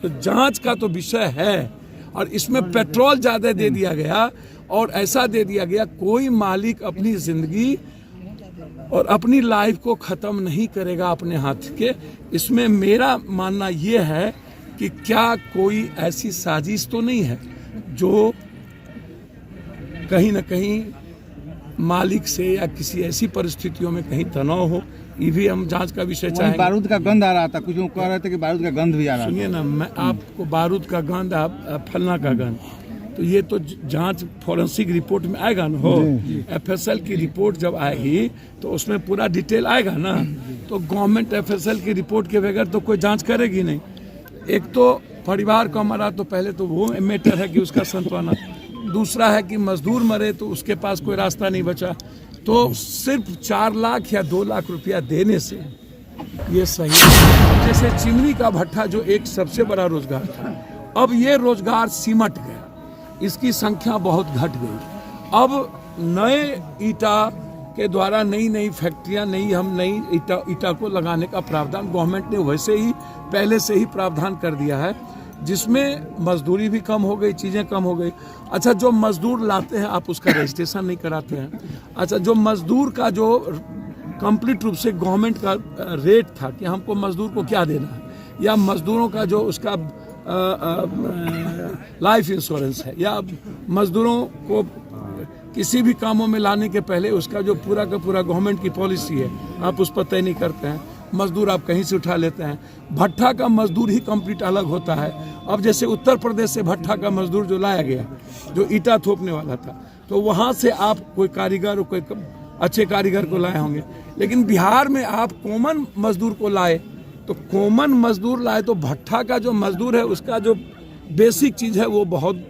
तो जांच का तो विषय है और इसमें पेट्रोल ज़्यादा दे दिया गया और ऐसा दे दिया गया कोई मालिक अपनी ज़िंदगी और अपनी लाइफ को ख़त्म नहीं करेगा अपने हाथ के। इसमें मेरा मानना ये है कि क्या कोई ऐसी साजिश तो नहीं है जो कहीं ना कहीं मालिक से या किसी ऐसी परिस्थितियों में कहीं तनाव हो। ये भी हम जांच का विषय चाहेंगे। बारूद का गंध आ रहा था, कुछ लोग कह रहे थे कि बारूद का गंध भी आ रहा था। सुनिए ना, मैं आपको बारूद का गंध, आप फलना का गंध, तो ये तो जांच फॉरेंसिक रिपोर्ट में आएगा ना। हो एफएसएल की रिपोर्ट जब आएगी तो उसमें पूरा डिटेल आएगा ना। तो गवर्नमेंट एफएसएल की रिपोर्ट के बगैर तो कोई जांच करेगी नहीं। एक तो परिवार को मरा तो पहले तो वो मैटर है कि उसका सांत्वना, दूसरा है कि मजदूर मरे तो उसके पास कोई रास्ता नहीं बचा। तो सिर्फ 4 लाख या 2 लाख रुपया देने से ये सही है। जैसे चिमनी का भट्ठा जो एक सबसे बड़ा रोजगार था, अब ये रोजगार सिमट गया, इसकी संख्या बहुत घट गई। अब नए ईटा के द्वारा नई फैक्ट्रियां, नई ईटा को लगाने का प्रावधान गवर्नमेंट ने वैसे ही पहले से ही प्रावधान कर दिया है, जिसमें मजदूरी भी कम हो गई, चीज़ें कम हो गई। अच्छा, जो मजदूर लाते हैं आप उसका रजिस्ट्रेशन नहीं कराते हैं। अच्छा, जो मजदूर का जो कंप्लीट रूप से गवर्नमेंट का रेट था कि हमको मजदूर को क्या देना है, या मजदूरों का जो उसका लाइफ इंश्योरेंस है, या मजदूरों को किसी भी कामों में लाने के पहले उसका जो पूरा का पूरा गवर्नमेंट की पॉलिसी है आप उस पर तय नहीं करते हैं। मजदूर आप कहीं से उठा लेते हैं। भट्ठा का मजदूर ही कंप्लीट अलग होता है। अब जैसे उत्तर प्रदेश से भट्ठा का मजदूर जो लाया गया, जो ईटा थोपने वाला था, तो वहाँ से आप कोई कारीगर, कोई अच्छे कारीगर को लाए होंगे। लेकिन बिहार में आप कॉमन मजदूर को लाए, तो कॉमन मजदूर लाए तो भट्ठा का जो मजदूर है उसका जो बेसिक चीज़ है वो बहुत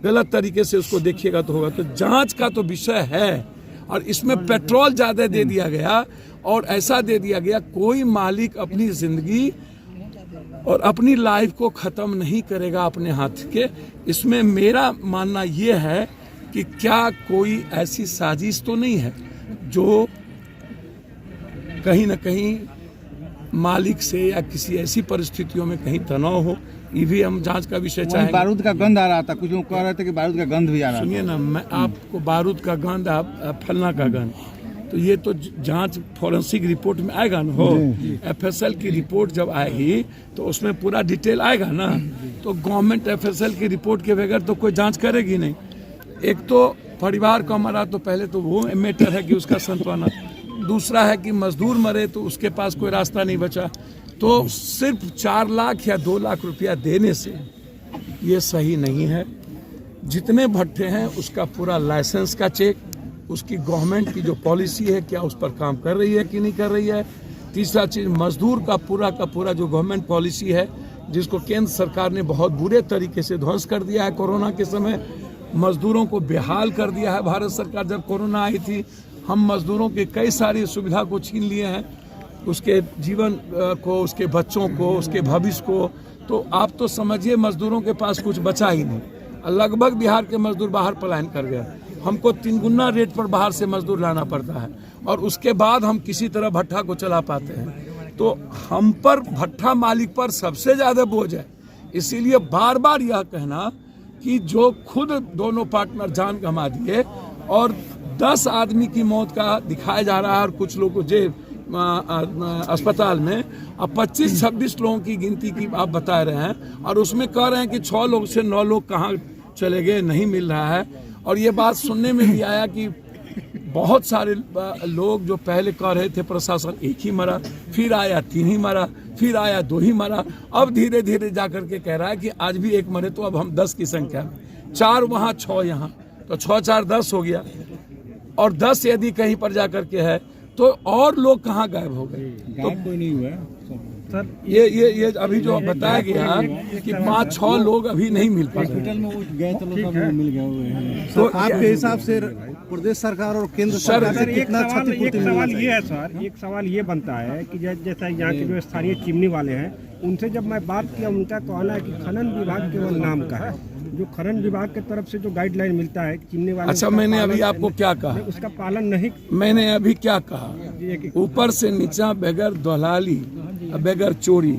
गलत तरीके से उसको देखिएगा तो होगा। तो जांच का तो विषय है और इसमें पेट्रोल ज़्यादा दे दिया गया और ऐसा दे दिया गया कोई मालिक अपनी ज़िंदगी और अपनी लाइफ को ख़त्म नहीं करेगा अपने हाथ के। इसमें मेरा मानना ये है कि क्या कोई ऐसी साजिश तो नहीं है जो कहीं ना कहीं मालिक से या किसी ऐसी परिस्थितियों में कहीं तनाव हो। ये भी हम जांच का विषय चाहेंगे। बारूद का गंध आ रहा था, कुछ लोग कह रहे थे कि बारूद का गंध भी आ रहा था। सुनिए ना, मैं आपको बारूद का गंध, आप फलना का गंध, तो ये तो जांच फॉरेंसिक रिपोर्ट में आएगा ना। हो एफएसएल की रिपोर्ट जब आएगी तो उसमें पूरा डिटेल आएगा ना। तो गवर्नमेंट एफएसएल की रिपोर्ट के बगैर तो कोई जांच करेगी नहीं। एक तो परिवार को मरा तो पहले तो वो मैटर है कि उसका सांत्वना, दूसरा है कि मजदूर मरे तो उसके पास कोई रास्ता नहीं बचा। तो सिर्फ 4 लाख या 2 लाख रुपया देने से ये सही नहीं है। जितने भट्ठे हैं उसका पूरा लाइसेंस का चेक, उसकी गवर्नमेंट की जो पॉलिसी है क्या उस पर काम कर रही है कि नहीं कर रही है। तीसरा चीज़, मजदूर का पूरा जो गवर्नमेंट पॉलिसी है, जिसको केंद्र सरकार ने बहुत बुरे तरीके से ध्वस्त कर दिया है। कोरोना के समय मजदूरों को बेहाल कर दिया है भारत सरकार। जब कोरोना आई थी, हम मजदूरों के कई सारी सुविधा को छीन लिए हैं, उसके जीवन को, उसके बच्चों को, उसके भविष्य को। तो आप तो समझिए मजदूरों के पास कुछ बचा ही नहीं। लगभग बिहार के मजदूर बाहर पलायन कर गए। हमको 3 गुना रेट पर बाहर से मजदूर लाना पड़ता है और उसके बाद हम किसी तरह भट्ठा को चला पाते हैं। तो हम पर, भट्ठा मालिक पर सबसे ज़्यादा बोझ है। इसीलिए बार बार यह कहना कि जो खुद दोनों पार्टनर जान गंवा दिए और 10 आदमी की मौत का दिखाया जा रहा है और कुछ लोगों को जेल अस्पताल में, अब 25-26 लोगों की गिनती की आप बता रहे हैं और उसमें कह रहे हैं कि 6 लोग से 9 लोग कहाँ चले गए, नहीं मिल रहा है। और ये बात सुनने में भी आया कि बहुत सारे लोग जो पहले कह रहे थे प्रशासन 1 ही मरा, फिर आया 3 ही मरा, फिर आया 2 ही मरा, अब धीरे धीरे जाकर के कह रहा है कि आज भी 1 मरे। तो अब हम 10 की संख्या में, 4 वहाँ 6 यहाँ, तो 6-4 10 हो गया। और 10 यदि कहीं पर जाकर के है तो और लोग कहाँ गायब हो गए। तो कोई नहीं हुआ सर, ये अभी जो बताया गया कि 5-6 लोग अभी नहीं मिल पा रहे। हॉस्पिटल में वो गए तो लोग मिल गए हुए हैं। तो आपके हिसाब से प्रदेश सरकार और केंद्र सरकार से कितना क्षतिपूर्ति मिलना चाहिए? ये है सर, एक सवाल ये बनता है कि जैसा यहाँ के जो स्थानीय चिमनी वाले हैं, उनसे जब मैं बात किया, उनका कहना है कि खनन विभाग केवल नाम का है। जो खनन विभाग की तरफ से जो गाइडलाइन मिलता है चिमनी वाले, अच्छा, मैंने अभी आपको क्या कहा, उसका पालन नहीं। मैंने अभी क्या कहा, ऊपर से नीचा बगैर दलाली, बगैर चोरी,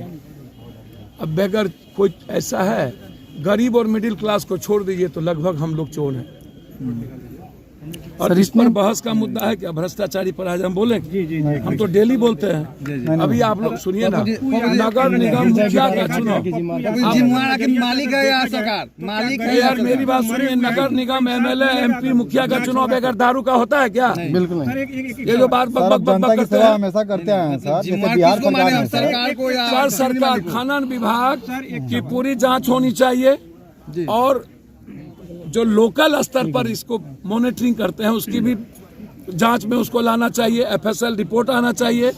अब बेगर कोई ऐसा है, गरीब और मिडिल क्लास को छोड़ दीजिए तो लगभग हम लोग चोर हैं। और इस पर बहस का मुद्दा है कि भ्रष्टाचारी पर आज हम बोले, हम तो डेली बोलते हैं। अभी आप लोग सुनिए ना, नगर निगम मुखिया का चुनाव, मालिक है या सरकार मालिक है? यार मेरी बात सुनिए, नगर निगम एमएलए एमपी मुखिया का चुनाव बगैर दारू का होता है क्या? बिल्कुल नहीं। ये जो बात बक करते हैं हमेशा करते हैं सर, जैसे बिहार सरकार को या सरकार खनन विभाग की पूरी जांच होनी चाहिए और जो लोकल स्तर पर इसको मॉनिटरिंग करते हैं उसकी भी जांच में उसको लाना चाहिए, एफएसएल रिपोर्ट आना चाहिए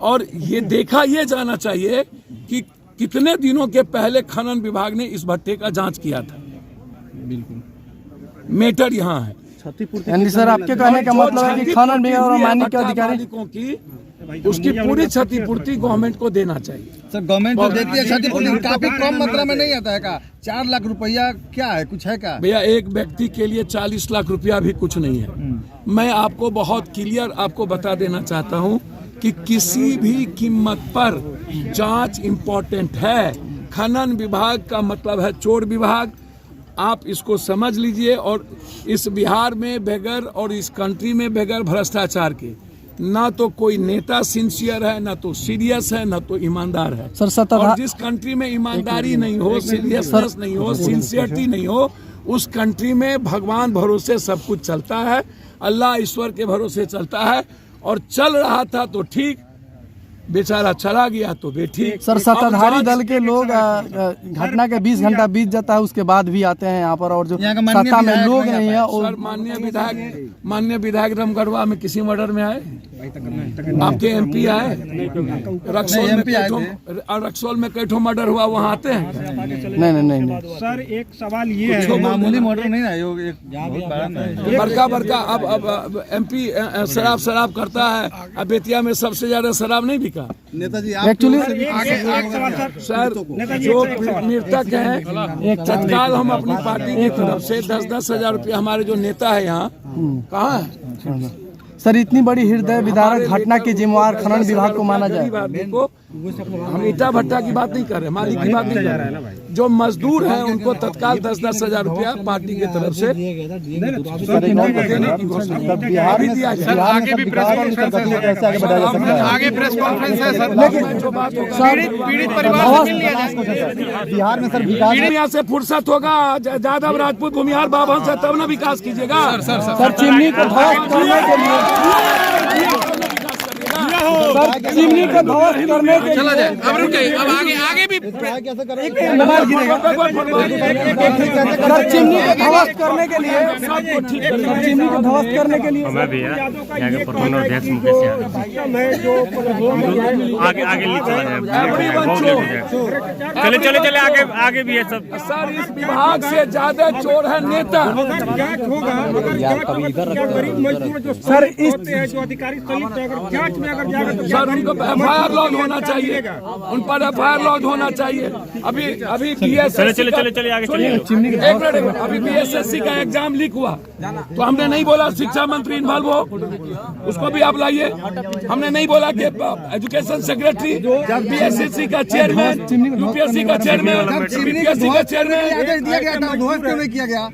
और ये देखा ये जाना चाहिए कि कितने दिनों के पहले खनन विभाग ने इस भट्टे का जांच किया था। बिल्कुल मैटर यहाँ है। यानी सर आपके कहने का मतलब है कि खनन विभाग और माननीय के अधिकारी मालिकों की उसकी पूरी क्षतिपूर्ति गवर्नमेंट को देना चाहिए। सर गवर्नमेंट तो देती है क्षतिपूर्ति, काफी कम मात्रा में नहीं आता है का? 4 लाख रुपया क्या है, कुछ है क्या? भैया एक व्यक्ति के लिए 40 लाख रुपया भी कुछ नहीं है। मैं आपको बहुत क्लियर आपको बता देना चाहता हूं कि किसी भी कीमत पर जांच इम्पोर्टेंट है। खनन विभाग का मतलब है चोर विभाग, आप इसको समझ लीजिए। और इस बिहार में बगैर और इस कंट्री में बगैर भ्रष्टाचार के ना तो कोई नेता सिंसियर है, ना तो सीरियस है, ना तो ईमानदार है। सर और जिस कंट्री में ईमानदारी नहीं हो, सीरियसनेस नहीं हो, सिंसियरिटी नहीं हो, उस कंट्री में भगवान भरोसे सब कुछ चलता है, अल्लाह ईश्वर के भरोसे चलता है। और चल रहा था तो ठीक, बेचारा चला गया तो बेठीक। सर सत्ताधारी दल के लोग घटना के 20 घंटा बीत जाता है उसके बाद भी आते हैं यहाँ पर, और जो सत्ता में लोग नहीं है। सर माननीय विधायक रामगढ़वा में किसी मर्डर में आए? आपके एमपी आए? रक्सौल में कई ठो मर्डर हुआ, वहाँ आते हैं? नहीं। सर एक सवाल ये है, मामूली मर्डर नहीं है, बड़का अब एमपी शराब करता है। अब बेतिया में सबसे ज्यादा शराब नहीं बिका। नेताजी एक्चुअली सर जो मृतक हैं तत्काल हम अपनी पार्टी की तरफ से 10-10 हजार रुपया, हमारे जो नेता है यहाँ कहाँ है सर, इतनी बड़ी हृदय विदारक घटना के जिम्मेवार खनन विभाग को माना जाए? हम ईटा भट्टा की बात नहीं कर रहे, मालिक की बात नहीं कर रहे। जो मजदूर हैं उनको तत्काल 10-10 हजार रुपया पार्टी की तरफ से देने की घोषणा बिहार में आगे भी प्रेस कॉन्फ्रेंस कैसे आगे बढ़ाया जा सकता है? आगे प्रेस कॉन्फ्रेंस है सर, लेकिन जो बात पीड़ित परिवार से मिल लिया जाए। बिहार में सर विकास यहाँ से फुर्सत होगा यादव राजपूत भूमिहार बाभन से तब ना विकास कीजिएगा। सर चिमनी को ध्वस्त करने के लिए चिमनी को ध्वस्त करने के चला जाए, अब रुकिए, अब आगे भी कैसे करें? सर चिमनी को ध्वस्त करने के लिए चिमनी को ध्वस्त करने के लिए चले आगे भी है सब। सर इस विभाग से ज्यादा चोर है नेता। सर इस जो अधिकारी जांच में अगर जाएगा तो सर उनको एफआईआर लॉन्च होना चाहिए, उन पर एफआईआर लॉन्च होना चाहिए। अभी चले आगे चलिए। एक मिनट, अभी बीएसएससी का एग्जाम लीक हुआ तो हमने नहीं बोला शिक्षा मंत्री इन्वॉल्व हो, उसको भी आप लाइए। हमने नहीं बोला कि एजुकेशन सेक्रेटरी, बीएसएससी का चेयरमैन, यूपीएससी का चेयरमैन, बीपीएससी का चेयरमैन दिया गया था, ध्वस्त क्यों नहीं किया गया?